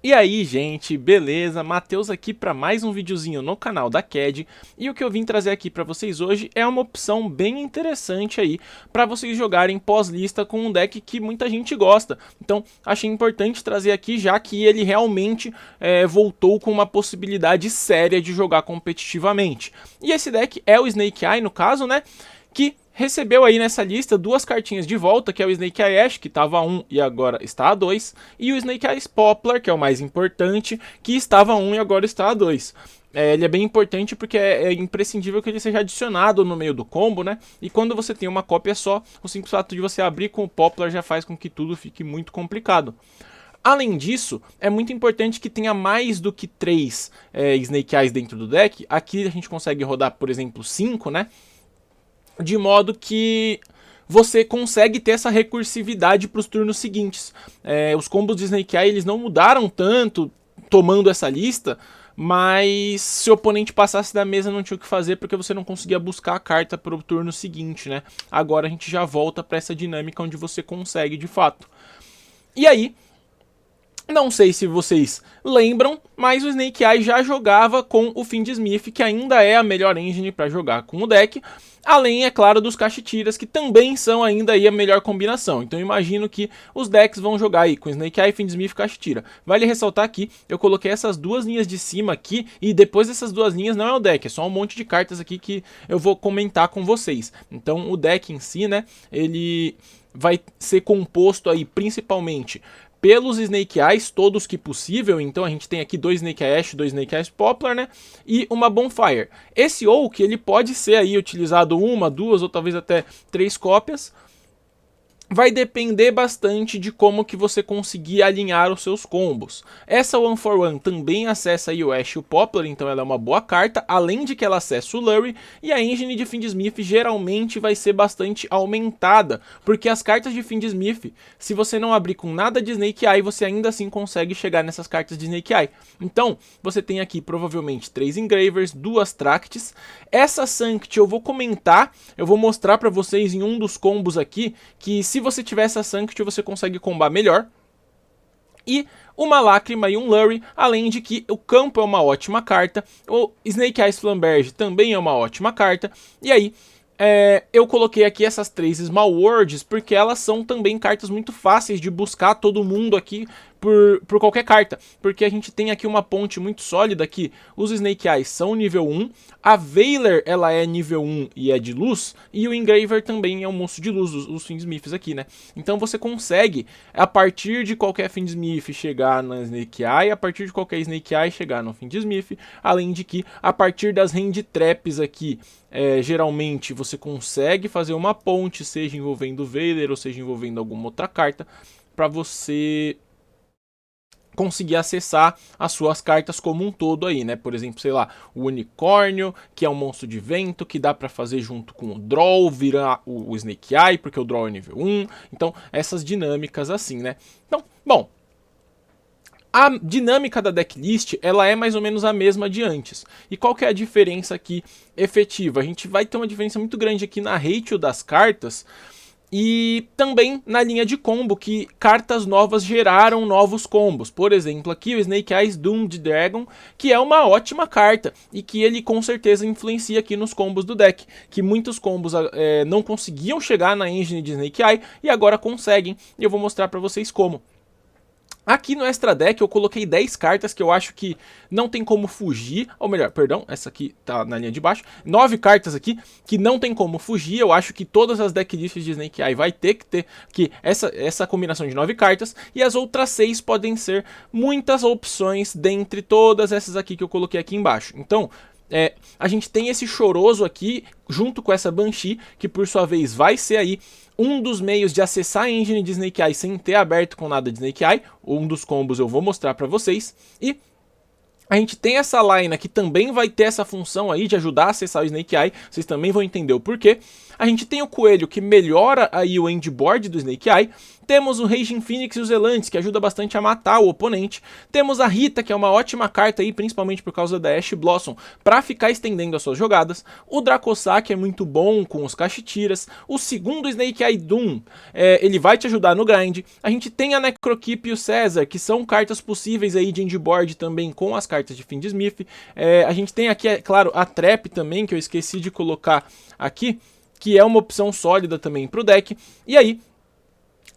E aí, gente, beleza? Matheus aqui para mais um videozinho no canal da CAD, e o que eu vim trazer aqui para vocês hoje é uma opção bem interessante aí para vocês jogarem pós-lista com um deck que muita gente gosta. Então, achei importante trazer aqui, já que ele realmente voltou com uma possibilidade séria de jogar competitivamente. E esse deck é o Snake Eye, no caso, né? Que recebeu aí nessa lista duas cartinhas de volta, que é o Snake Eye Ash, que estava a 1 e agora está a 2, e o Snake Eye Poplar, que é o mais importante, que estava a 1 e agora está a 2. Ele é bem importante porque é imprescindível que ele seja adicionado no meio do combo, né? E quando você tem uma cópia só, o simples fato de você abrir com o Poplar já faz com que tudo fique muito complicado. Além disso, é muito importante que tenha mais do que 3 Snake Eyes dentro do deck. Aqui a gente consegue rodar, por exemplo, 5, né? De modo que você consegue ter essa recursividade para os turnos seguintes. Os combos de Snake Eye eles não mudaram tanto tomando essa lista, mas se o oponente passasse da mesa não tinha o que fazer porque você não conseguia buscar a carta para o turno seguinte, né? Agora a gente já volta para essa dinâmica onde você consegue de fato. E aí, não sei se vocês lembram, mas o Snake Eye já jogava com o Fiendsmith, que ainda é a melhor engine para jogar com o deck, além, é claro, dos Cachetiras, que também são ainda aí a melhor combinação. Então imagino que os decks vão jogar aí com Snake Eye, Fiendsmith e Cachetira. Vale ressaltar aqui, eu coloquei essas duas linhas de cima aqui, e depois dessas duas linhas não é o deck, é só um monte de cartas aqui que eu vou comentar com vocês. Então o deck em si, né, ele vai ser composto aí principalmente pelos Snake Eyes, todos que possível. Então a gente tem aqui dois Snake Eye Ash, dois Snake Eyes Poplar, né? E uma Bonfire. Esse Oak, ele pode ser aí utilizado uma, duas ou talvez até 3 cópias. Vai depender bastante de como que você conseguir alinhar os seus combos. Essa One for One também acessa aí o Ash e o Poplar, então ela é uma boa carta, além de que ela acessa o Lurry, e a engine de Fiendsmith geralmente vai ser bastante aumentada, porque as cartas de Fiendsmith, se você não abrir com nada de Snake Eye, você ainda assim consegue chegar nessas cartas de Snake Eye. Então, você tem aqui provavelmente 3 Engravers, 2 Tracts. Essa Sanct eu vou comentar, eu vou mostrar pra vocês em um dos combos aqui, que se você tiver essa Sanct, você consegue combar melhor. E uma Lágrima e um Lurry, além de que o campo é uma ótima carta, o Snake Eyes Flamberge também é uma ótima carta, e aí eu coloquei aqui essas 3 Small Worlds porque elas são também cartas muito fáceis de buscar todo mundo aqui por qualquer carta, porque a gente tem aqui uma ponte muito sólida que os Snake Eyes são nível 1, a Veiler ela é nível 1 e é de luz, e o Engraver também é um monstro de luz, os Fiendsmiths aqui, né? Então você consegue, a partir de qualquer Fiendsmith chegar na Snake Eye, a partir de qualquer Snake Eye chegar no Fiendsmith, além de que a partir das Hand Traps aqui, geralmente você consegue fazer uma ponte, seja envolvendo o Veiler ou seja envolvendo alguma outra carta, para você conseguir acessar as suas cartas como um todo aí, né? Por exemplo, sei lá, o Unicórnio, que é um monstro de vento, que dá pra fazer junto com o Draw, virar o Snake Eye, porque o Draw é nível 1. Então, essas dinâmicas assim, né? Então, bom, a dinâmica da decklist, ela é mais ou menos a mesma de antes. E qual que é a diferença aqui efetiva? A gente vai ter uma diferença muito grande aqui na ratio das cartas, e também na linha de combo, que cartas novas geraram novos combos. Por exemplo, aqui o Snake Eyes Doomed Dragon, que é uma ótima carta, e que ele com certeza influencia aqui nos combos do deck, que muitos combos não conseguiam chegar na engine de Snake Eye, e agora conseguem, e eu vou mostrar para vocês como. Aqui no Extra Deck eu coloquei 10 cartas que eu acho que não tem como fugir, ou melhor, perdão, essa aqui tá na linha de baixo, 9 cartas aqui que não tem como fugir. Eu acho que todas as decklists de Snake Eye vai ter que essa combinação de 9 cartas, e as outras 6 podem ser muitas opções dentre todas essas aqui que eu coloquei aqui embaixo. Então, a gente tem esse Choroso aqui, junto com essa Banshee, que por sua vez vai ser aí um dos meios de acessar a engine de Snake Eye sem ter aberto com nada de Snake Eye. Um dos combos eu vou mostrar pra vocês. E a gente tem essa Lina que também vai ter essa função aí de ajudar a acessar o Snake Eye. Vocês também vão entender o porquê. A gente tem o Coelho que melhora aí o endboard do Snake Eye. Temos o Raging Phoenix e os Elantes, que ajuda bastante a matar o oponente. Temos a Rita, que é uma ótima carta aí, principalmente por causa da Ash Blossom, para ficar estendendo as suas jogadas. O Dracossack é muito bom com os Cachetiras. O segundo Snake Eye Doom, ele vai te ajudar no grind. A gente tem a Necrokeep e o Caesar, que são cartas possíveis aí de endboard também com as cartas de Fiendsmith. A gente tem aqui, é claro, a Trap também, que eu esqueci de colocar aqui, que é uma opção sólida também para o deck. E aí,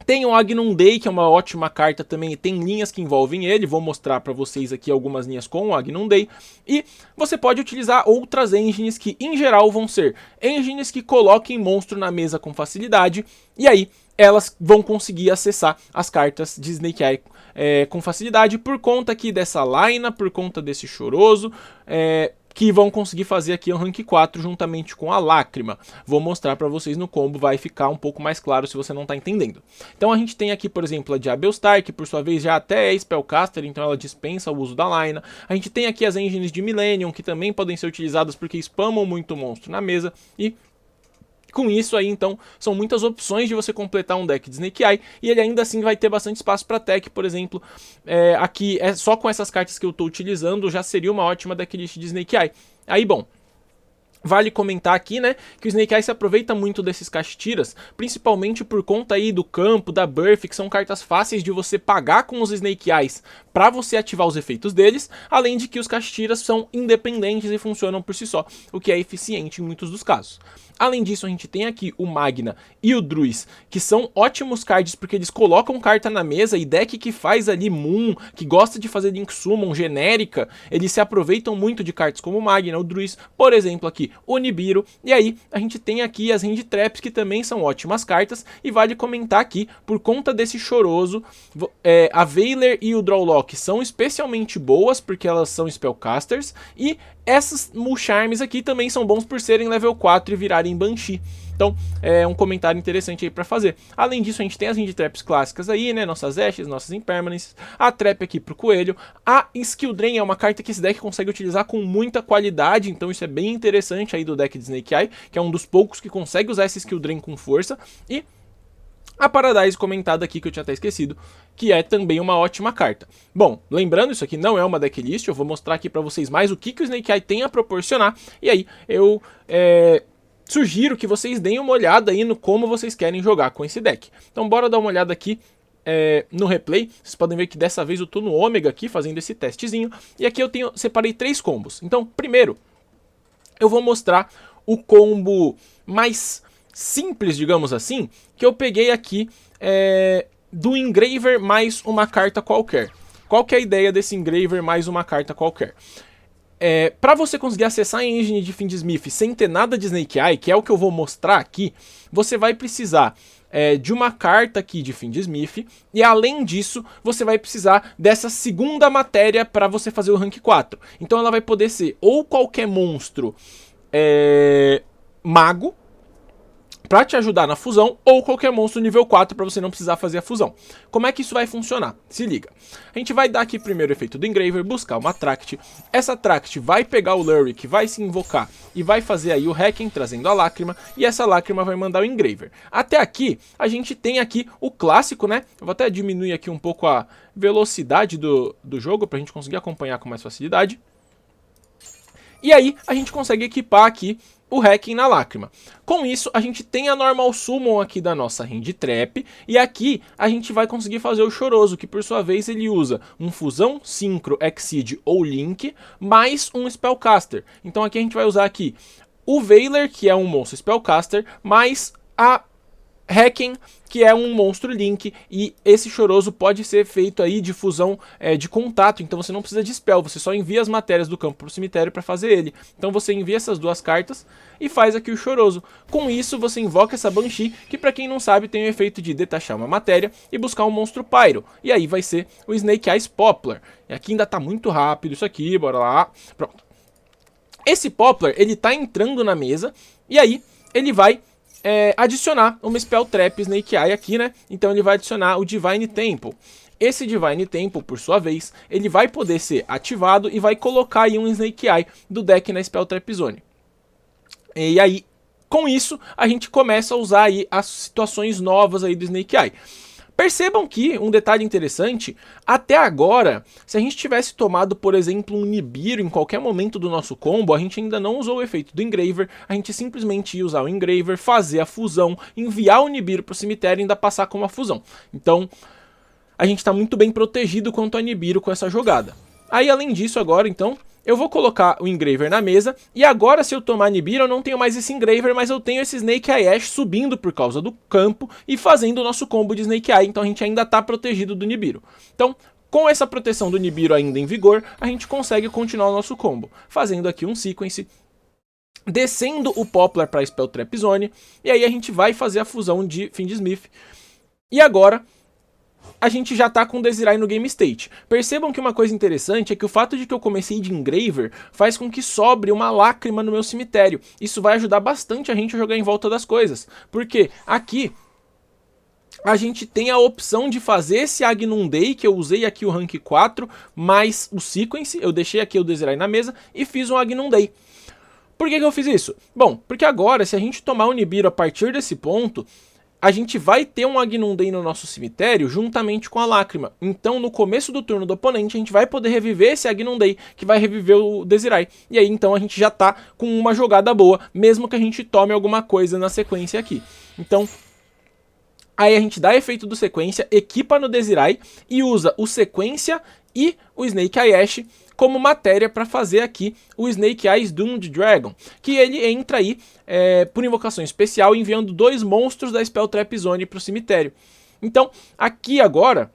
tem o Agnum Day, que é uma ótima carta também, e tem linhas que envolvem ele, vou mostrar para vocês aqui algumas linhas com o Agnum Day. E você pode utilizar outras engines que, em geral, vão ser engines que coloquem monstro na mesa com facilidade, e aí elas vão conseguir acessar as cartas de Snake Eye com facilidade, por conta aqui dessa Laina, por conta desse Choroso, que vão conseguir fazer aqui um rank 4 juntamente com a Lágrima. Vou mostrar para vocês no combo, vai ficar um pouco mais claro se você não está entendendo. Então a gente tem aqui, por exemplo, a Diabelstar, que por sua vez já até é Spellcaster, então ela dispensa o uso da Laina. A gente tem aqui as engines de Millennium, que também podem ser utilizadas porque spamam muito monstro na mesa, e com isso aí, então, são muitas opções de você completar um deck de Snake Eye, e ele ainda assim vai ter bastante espaço para tech, por exemplo. Aqui, só com essas cartas que eu estou utilizando, já seria uma ótima decklist de Snake Eye. Aí, bom, vale comentar aqui, né, que o Snake Eye se aproveita muito desses Cachetiras, principalmente por conta aí do campo, da Birth, que são cartas fáceis de você pagar com os Snake Eyes para você ativar os efeitos deles, além de que os Cachetiras são independentes e funcionam por si só, o que é eficiente em muitos dos casos. Além disso, a gente tem aqui o Magna e o Druis, que são ótimos cards porque eles colocam carta na mesa, e deck que faz ali Moon, que gosta de fazer Link Summon genérica, eles se aproveitam muito de cartas como o Magna, o Druis, por exemplo aqui o Nibiru, e aí a gente tem aqui as Hand Traps, que também são ótimas cartas, e vale comentar aqui, por conta desse Choroso, a Veiler e o Drawlock são especialmente boas porque elas são Spellcasters, e essas Mulcharms aqui também são bons por serem level 4 e virarem Banshee. Então, é um comentário interessante aí pra fazer. Além disso, a gente tem as Hand Traps clássicas aí, né? Nossas Ashes, nossas Impermanences. A Trap aqui pro Coelho. A Skill Drain é uma carta que esse deck consegue utilizar com muita qualidade. Então, isso é bem interessante aí do deck de Snake Eye, que é um dos poucos que consegue usar essa Skill Drain com força. E a Paradise comentada aqui, que eu tinha até esquecido, que é também uma ótima carta. Bom, lembrando, isso aqui não é uma decklist, eu vou mostrar aqui pra vocês mais o que o Snake Eye tem a proporcionar, e aí eu sugiro que vocês deem uma olhada aí no como vocês querem jogar com esse deck. Então bora dar uma olhada aqui no replay. Vocês podem ver que dessa vez eu tô no Ômega aqui, fazendo esse testezinho, e aqui eu separei 3 combos. Então, primeiro, eu vou mostrar o combo mais simples, digamos assim, que eu peguei aqui do Engraver mais uma carta qualquer. Qual que é a ideia desse Engraver mais uma carta qualquer? Para você conseguir acessar a engine de Fiendsmith sem ter nada de Snake Eye, que é o que eu vou mostrar aqui, você vai precisar de uma carta aqui de Fiendsmith, e além disso, você vai precisar dessa segunda matéria para você fazer o rank 4. Então ela vai poder ser ou qualquer monstro mago, para te ajudar na fusão, ou qualquer monstro nível 4 para você não precisar fazer a fusão. Como é que isso vai funcionar? Se liga. A gente vai dar aqui primeiro o efeito do Engraver, buscar uma Tract. Essa Tract vai pegar o Lurry, que vai se invocar, e vai fazer aí o Hacking, trazendo a Lágrima, e essa Lágrima vai mandar o Engraver. Até aqui, a gente tem aqui o clássico, né? Eu vou até diminuir aqui um pouco a velocidade do jogo, para a gente conseguir acompanhar com mais facilidade. E aí, a gente consegue equipar aqui o Hacking na Lágrima. Com isso, a gente tem a Normal Summon aqui da nossa Hand Trap, e aqui a gente vai conseguir fazer o Choroso, que por sua vez ele usa um Fusão, Synchro, Exceed ou Link, mais um Spellcaster. Então aqui a gente vai usar aqui o Veiler, que é um monstro Spellcaster, mais a Hacking, que é um monstro Link, e esse Choroso pode ser feito aí de fusão de contato, então você não precisa de spell, você só envia as matérias do campo para o cemitério para fazer ele. Então você envia essas duas cartas e faz aqui o Choroso. Com isso você invoca essa Banshee, que para quem não sabe tem o efeito de detachar uma matéria e buscar um monstro Pyro, e aí vai ser o Snake Eyes Poplar. E aqui ainda tá muito rápido isso aqui, bora lá. Pronto. Esse Poplar, ele tá entrando na mesa, e aí ele vai adicionar uma Spell Trap Snake Eye aqui, né? Então ele vai adicionar o Divine Temple. Esse Divine Temple, por sua vez, ele vai poder ser ativado e vai colocar aí um Snake Eye do deck na Spell Trap Zone. E aí, com isso, a gente começa a usar aí as situações novas aí do Snake Eye. Percebam que, um detalhe interessante, até agora, se a gente tivesse tomado, por exemplo, um Nibiru em qualquer momento do nosso combo, a gente ainda não usou o efeito do Engraver, a gente simplesmente ia usar o Engraver, fazer a fusão, enviar o Nibiru pro cemitério e ainda passar com uma fusão. Então, a gente está muito bem protegido quanto a Nibiru com essa jogada. Aí, além disso, agora, então, eu vou colocar o Engraver na mesa, e agora se eu tomar Nibiru eu não tenho mais esse Engraver, mas eu tenho esse Snake Eye Ash subindo por causa do campo e fazendo o nosso combo de Snake Eye, então a gente ainda está protegido do Nibiru. Então, com essa proteção do Nibiru ainda em vigor, a gente consegue continuar o nosso combo, fazendo aqui um sequence, descendo o Poplar para a Spell Trap Zone, e aí a gente vai fazer a fusão de Fiendsmith, e agora a gente já tá com o Desirae no game state. Percebam que uma coisa interessante é que o fato de que eu comecei de Engraver faz com que sobre uma lágrima no meu cemitério. Isso vai ajudar bastante a gente a jogar em volta das coisas. Porque aqui a gente tem a opção de fazer esse Agnum Dei, que eu usei aqui o rank 4, mais o Sequence. Eu deixei aqui o Desirae na mesa e fiz um Agnum Dei. Por que eu fiz isso? Bom, porque agora, se a gente tomar o Nibiru a partir desse ponto, a gente vai ter um Agnum Dei no nosso cemitério juntamente com a lágrima. Então, no começo do turno do oponente, a gente vai poder reviver esse Agnum Dei, que vai reviver o Desirae. E aí, então, a gente já tá com uma jogada boa, mesmo que a gente tome alguma coisa na sequência aqui. Então, aí a gente dá efeito do sequência, equipa no Desirae e usa o sequência e o Snake Eye Ash como matéria para fazer aqui o Snake Eyes Doomed Dragon, que ele entra aí por invocação especial, enviando 2 monstros da Spell Trap Zone para o cemitério. Então, aqui agora,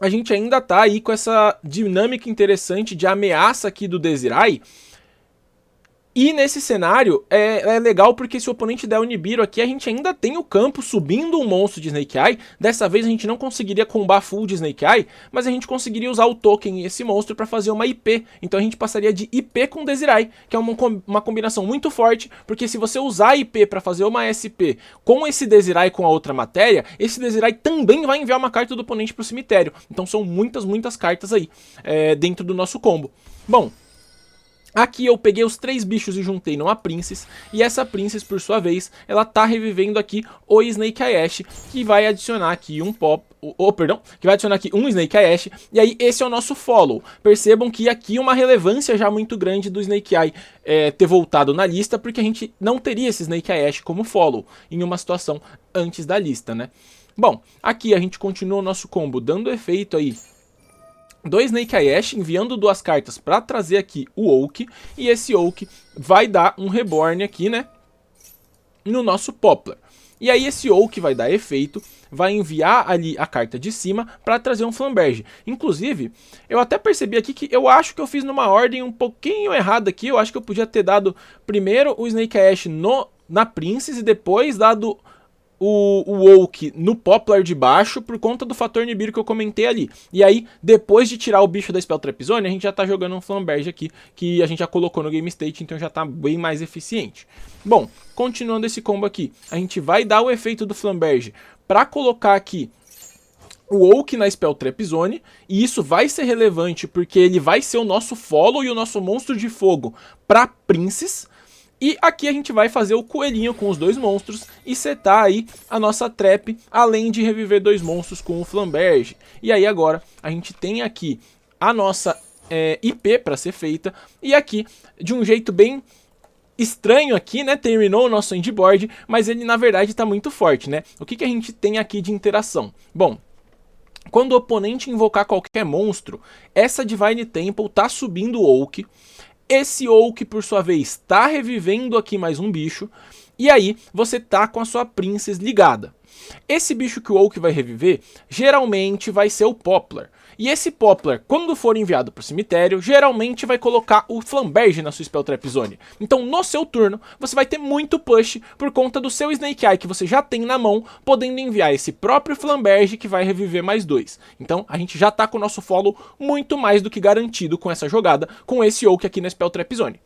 a gente ainda tá aí com essa dinâmica interessante de ameaça aqui do Desirae. E nesse cenário é legal porque se o oponente der o Nibiru aqui, a gente ainda tem o campo subindo um monstro de Snake Eye. Dessa vez a gente não conseguiria combar full de Snake Eye, mas a gente conseguiria usar o token e esse monstro para fazer uma IP. Então a gente passaria de IP com Desirae, que é uma combinação muito forte, porque se você usar a IP para fazer uma SP com esse Desirae com a outra matéria, esse Desirae também vai enviar uma carta do oponente para o cemitério. Então são muitas cartas aí dentro do nosso combo. Bom, aqui eu peguei os 3 bichos e juntei numa Princess, e essa Princess, por sua vez, ela tá revivendo aqui o Snake Eye Ash, que vai adicionar aqui um que vai adicionar aqui um Snake Eye Ash, e aí esse é o nosso follow. Percebam que aqui uma relevância já muito grande do Snake Eye ter voltado na lista, porque a gente não teria esse Snake Eye Ash como follow em uma situação antes da lista, né? Bom, aqui a gente continua o nosso combo dando efeito aí do Snake Eye Ash, enviando 2 cartas para trazer aqui o Oak, e esse Oak vai dar um Reborn aqui, né, no nosso Poplar. E aí esse Oak vai dar efeito, vai enviar ali a carta de cima para trazer um Flamberge. Inclusive, eu até percebi aqui que eu acho que eu fiz numa ordem um pouquinho errada aqui, eu acho que eu podia ter dado primeiro o Snake Eye Ash na Princess e depois dado o Oak no Poplar de baixo por conta do fator Nibiru que eu comentei ali. E aí, depois de tirar o bicho da Spell Trap Zone, a gente já tá jogando um Flamberge aqui, que a gente já colocou no Game State, então já tá bem mais eficiente. Bom, continuando esse combo aqui, a gente vai dar o efeito do Flamberge para colocar aqui o Oak na Spell Trap Zone, e isso vai ser relevante porque ele vai ser o nosso follow e o nosso monstro de fogo para Princess. E aqui a gente vai fazer o coelhinho com os 2 monstros e setar aí a nossa trap, além de reviver 2 monstros com o Flamberge. E aí agora a gente tem aqui a nossa IP para ser feita, e aqui de um jeito bem estranho aqui, né, terminou o nosso endboard, mas ele na verdade está muito forte, né? O que a gente tem aqui de interação? Bom, quando o oponente invocar qualquer monstro, essa Divine Temple tá subindo o Oak. Esse Oak, por sua vez, tá revivendo aqui mais um bicho. E aí, você tá com a sua Princess ligada. Esse bicho que o Oak vai reviver, geralmente vai ser o Poplar. E esse Poplar, quando for enviado para o cemitério, geralmente vai colocar o Flamberge na sua Spell Trap Zone. Então, no seu turno, você vai ter muito push por conta do seu Snake Eye que você já tem na mão, podendo enviar esse próprio Flamberge que vai reviver mais 2. Então, a gente já tá com o nosso follow muito mais do que garantido com essa jogada, com esse Oak aqui na Spell Trap Zone.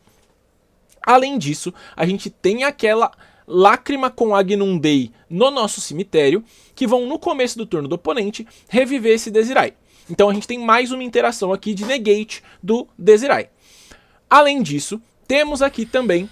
Além disso, a gente tem aquela Lágrima com Agnum Dei no nosso cemitério, que vão no começo do turno do oponente reviver esse Desirae. Então a gente tem mais uma interação aqui de negate do Desirae. Além disso, temos aqui também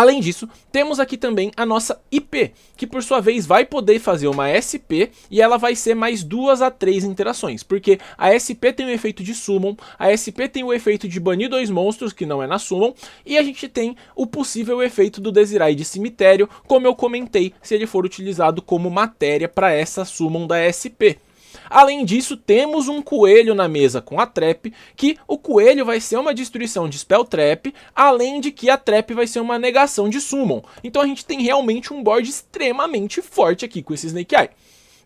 Além disso, temos aqui também a nossa IP, que por sua vez vai poder fazer uma SP e ela vai ser mais 2 a 3 interações, porque a SP tem o efeito de Summon, a SP tem o efeito de banir 2 monstros, que não é na Summon, e a gente tem o possível efeito do Deszirai de Cemitério, como eu comentei, se ele for utilizado como matéria para essa Summon da SP. Além disso, temos um coelho na mesa com a Trap, que o coelho vai ser uma destruição de Spell Trap, além de que a Trap vai ser uma negação de Summon. Então a gente tem realmente um board extremamente forte aqui com esse Snake Eye.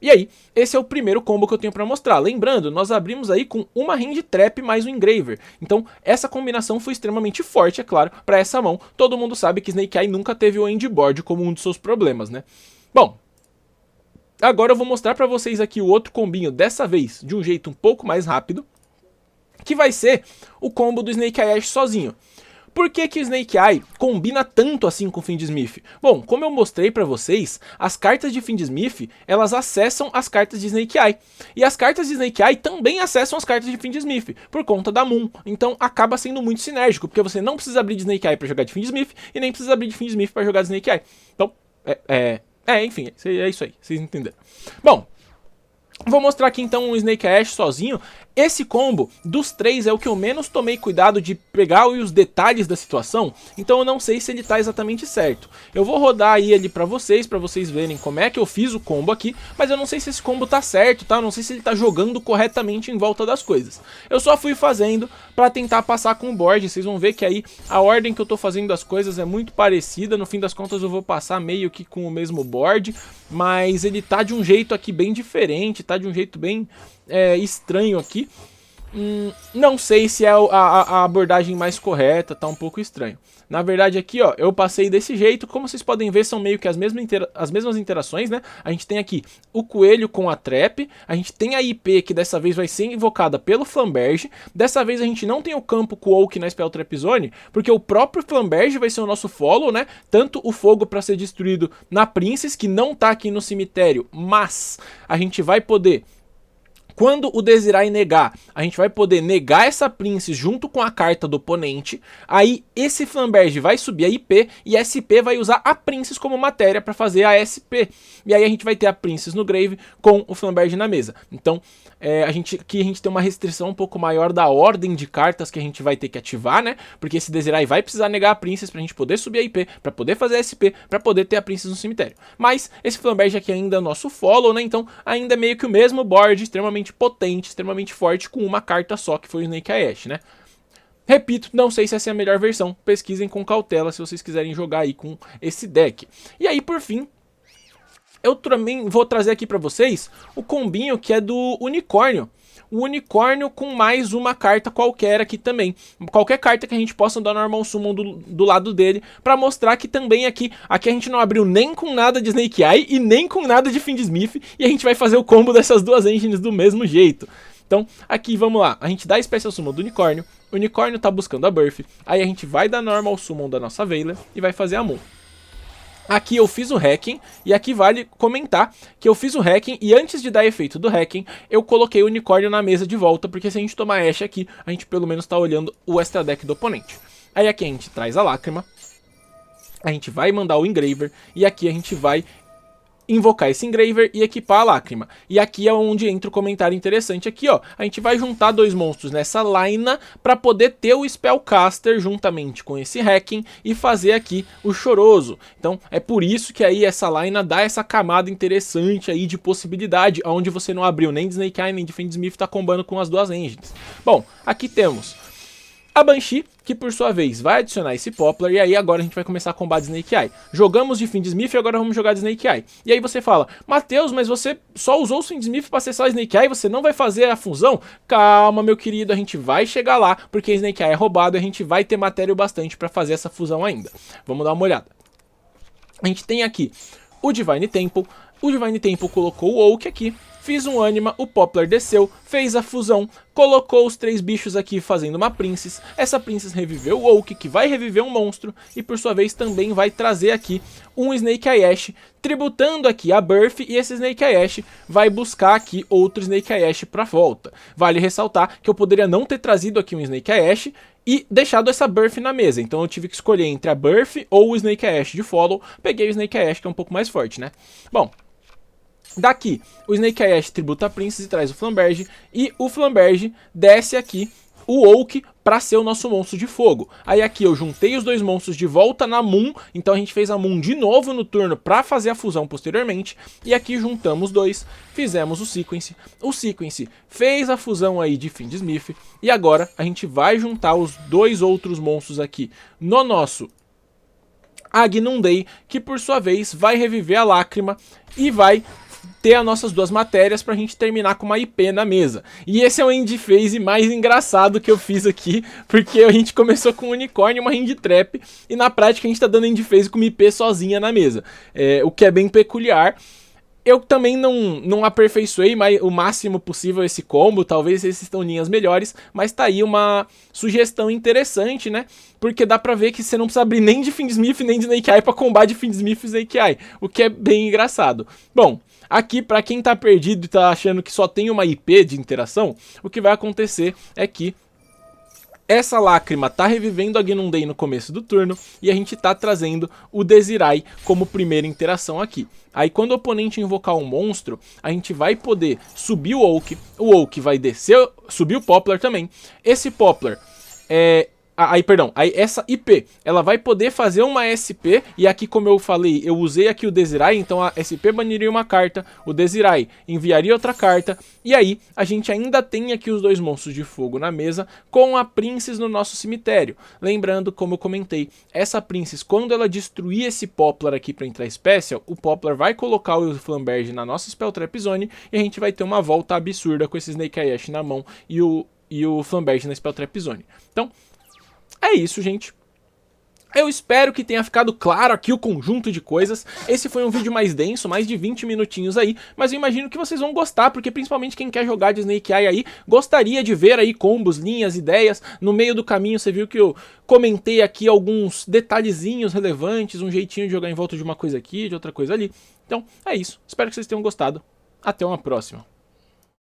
E aí, esse é o primeiro combo que eu tenho para mostrar. Lembrando, nós abrimos aí com uma Hand Trap mais um Engraver. Então, essa combinação foi extremamente forte, é claro, para essa mão. Todo mundo sabe que Snake Eye nunca teve o endboard como um dos seus problemas, né? Bom, agora eu vou mostrar para vocês aqui o outro combinho, dessa vez de um jeito um pouco mais rápido, que vai ser o combo do Snake Eye Ash sozinho. Por que que o Snake Eye combina tanto assim com o Fiendsmith? Bom, como eu mostrei para vocês, as cartas de Fiendsmith, elas acessam as cartas de Snake Eye. E as cartas de Snake Eye também acessam as cartas de Fiendsmith, por conta da Moon. Então acaba sendo muito sinérgico, porque você não precisa abrir de Snake Eye para jogar de Fiendsmith, e nem precisa abrir de Fiendsmith para jogar de Snake Eye. Então, enfim, é isso aí, vocês entenderam. Bom, vou mostrar aqui então um Snake Eye Ash sozinho. Esse combo dos três é o que eu menos tomei cuidado de pegar os detalhes da situação, então eu não sei se ele tá exatamente certo. Eu vou rodar aí ele pra vocês verem como é que eu fiz o combo aqui, mas eu não sei se esse combo tá certo, tá? Eu não sei se ele tá jogando corretamente em volta das coisas. Eu só fui fazendo pra tentar passar com o board, vocês vão ver que aí a ordem que eu tô fazendo as coisas é muito parecida, no fim das contas eu vou passar meio que com o mesmo board, mas ele tá de um jeito aqui bem diferente, tá de um jeito bem estranho aqui. Não sei se é a abordagem mais correta, tá um pouco estranho. Na verdade aqui, ó, eu passei desse jeito, como vocês podem ver, são meio que as mesmas interações, né? A gente tem aqui o coelho com a Trap, a gente tem a IP, que dessa vez vai ser invocada pelo Flamberge. Dessa vez a gente não tem o campo com o Oak na Spell Trap Zone, porque o próprio Flamberge vai ser o nosso follow, né? Tanto o fogo para ser destruído na Princess, que não tá aqui no cemitério, mas a gente vai poder... Quando o Deszirai negar, a gente vai poder negar essa Princess junto com a carta do oponente. Aí esse Flamberge vai subir a IP e a SP vai usar a Princess como matéria para fazer a SP. E aí a gente vai ter a Princess no grave com o Flamberge na mesa. Então aqui a gente tem uma restrição um pouco maior da ordem de cartas que a gente vai ter que ativar, né? Porque esse Deszirai vai precisar negar a Princess pra gente poder subir a IP, pra poder fazer a SP, pra poder ter a Princess no cemitério. Mas esse Flamberge aqui ainda é o nosso follow, né? Então ainda é meio que o mesmo board, extremamente potente, extremamente forte, com uma carta só, que foi o Snake Eye Ash, né? Repito, não sei se essa é a melhor versão, pesquisem com cautela se vocês quiserem jogar aí com esse deck. E aí, por fim, eu também vou trazer aqui pra vocês o combinho que é do Unicórnio. O Unicórnio com mais uma carta qualquer aqui também. Qualquer carta que a gente possa dar Normal Summon do lado dele, pra mostrar que também aqui a gente não abriu nem com nada de Snake Eye e nem com nada de Fiendsmith, e a gente vai fazer o combo dessas duas engines do mesmo jeito. Então, aqui, vamos lá, a gente dá a Special Summon do Unicórnio, o Unicórnio tá buscando a Birth, aí a gente vai dar Normal Summon da nossa Veiler e vai fazer a Moon. Aqui eu fiz o hacking, e aqui vale comentar que eu fiz o hacking, e antes de dar efeito do hacking, eu coloquei o Unicórnio na mesa de volta, porque se a gente tomar Ash aqui, a gente pelo menos tá olhando o extra deck do oponente. Aí aqui a gente traz a Lágrima, a gente vai mandar o Engraver, e aqui a gente vai invocar esse Engraver e equipar a Lágrima. E aqui é onde entra o comentário interessante aqui, ó. A gente vai juntar dois monstros nessa line para poder ter o Spellcaster juntamente com esse Hacking e fazer aqui o Choroso. Então é por isso que aí essa line dá essa camada interessante aí de possibilidade, onde você não abriu nem de Snake Eye nem de Fiendsmith, tá combando com as duas engines. Bom, aqui temos a Banshee, que por sua vez vai adicionar esse Poplar, e aí agora a gente vai começar a combar de Snake Eye. Jogamos de Fiendsmith e agora vamos jogar de Snake Eye. E aí você fala, Matheus, mas você só usou o Fiendsmith para acessar o Snake Eye, você não vai fazer a fusão? Calma, meu querido, a gente vai chegar lá, porque Snake Eye é roubado e a gente vai ter matéria o bastante para fazer essa fusão ainda. Vamos dar uma olhada. A gente tem aqui o Divine Temple. O Divine Temple colocou o Oak aqui. Fiz um Anima, o Poplar desceu, fez a fusão, colocou os três bichos aqui fazendo uma Princess. Essa Princess reviveu o Oak, que vai reviver um monstro, e por sua vez também vai trazer aqui um Snake Eye Ash, tributando aqui a Birth, e esse Snake Eye Ash vai buscar aqui outro Snake Eye Ash pra volta. Vale ressaltar que eu poderia não ter trazido aqui um Snake Eye Ash, e deixado essa Birth na mesa. Então eu tive que escolher entre a Birth ou o Snake Ash de follow. Peguei o Snake Ash, que é um pouco mais forte, né? Bom, daqui o Snake Ash tributa a Princess e traz o Flamberge. E o Flamberge desce aqui o Oak para ser o nosso monstro de fogo. Aí aqui eu juntei os dois monstros de volta na Moon, então a gente fez a Moon de novo no turno para fazer a fusão posteriormente. E aqui juntamos dois, fizemos o Sequence fez a fusão aí de Fiendsmith. E agora a gente vai juntar os dois outros monstros aqui no nosso Agnum Day, que por sua vez vai reviver a Lágrima e vai ter as nossas duas matérias pra gente terminar com uma IP na mesa. E esse é o end phase mais engraçado que eu fiz aqui, porque a gente começou com um unicórnio e uma hand trap, e na prática a gente tá dando end phase com uma IP sozinha na mesa, o que é bem peculiar. Eu também não aperfeiçoei o máximo possível esse combo, talvez existam linhas melhores, mas tá aí uma sugestão interessante, né? Porque dá pra ver que você não precisa abrir nem de Fiendsmith nem de Snake Eye pra combar de Fiendsmith e Snake Eye, o que é bem engraçado. Bom, aqui pra quem tá perdido e tá achando que só tem uma IP de interação, o que vai acontecer é que essa Lágrima tá revivendo a Agnum Day no começo do turno e a gente tá trazendo o Desiree como primeira interação aqui. Aí quando o oponente invocar um monstro, a gente vai poder subir o Oak vai descer, subir o Poplar também. Esse Poplar aí essa IP, ela vai poder fazer uma SP, e aqui como eu falei, eu usei aqui o Desiree, então a SP baniria uma carta, o Desiree enviaria outra carta, e aí a gente ainda tem aqui os dois monstros de fogo na mesa, com a Princess no nosso cemitério. Lembrando, como eu comentei, essa Princess, quando ela destruir esse Poplar aqui para entrar Special, o Poplar vai colocar o Flamberge na nossa Spell Trap Zone, e a gente vai ter uma volta absurda com esse Snake Ash na mão e o Flamberge na Spell Trap Zone. Então, é isso, gente. Eu espero que tenha ficado claro aqui o conjunto de coisas. Esse foi um vídeo mais denso, mais de 20 minutinhos aí, mas eu imagino que vocês vão gostar, porque principalmente quem quer jogar de Snake Eye aí, gostaria de ver aí combos, linhas, ideias. No meio do caminho você viu que eu comentei aqui alguns detalhezinhos relevantes, um jeitinho de jogar em volta de uma coisa aqui, de outra coisa ali. Então, é isso. Espero que vocês tenham gostado. Até uma próxima.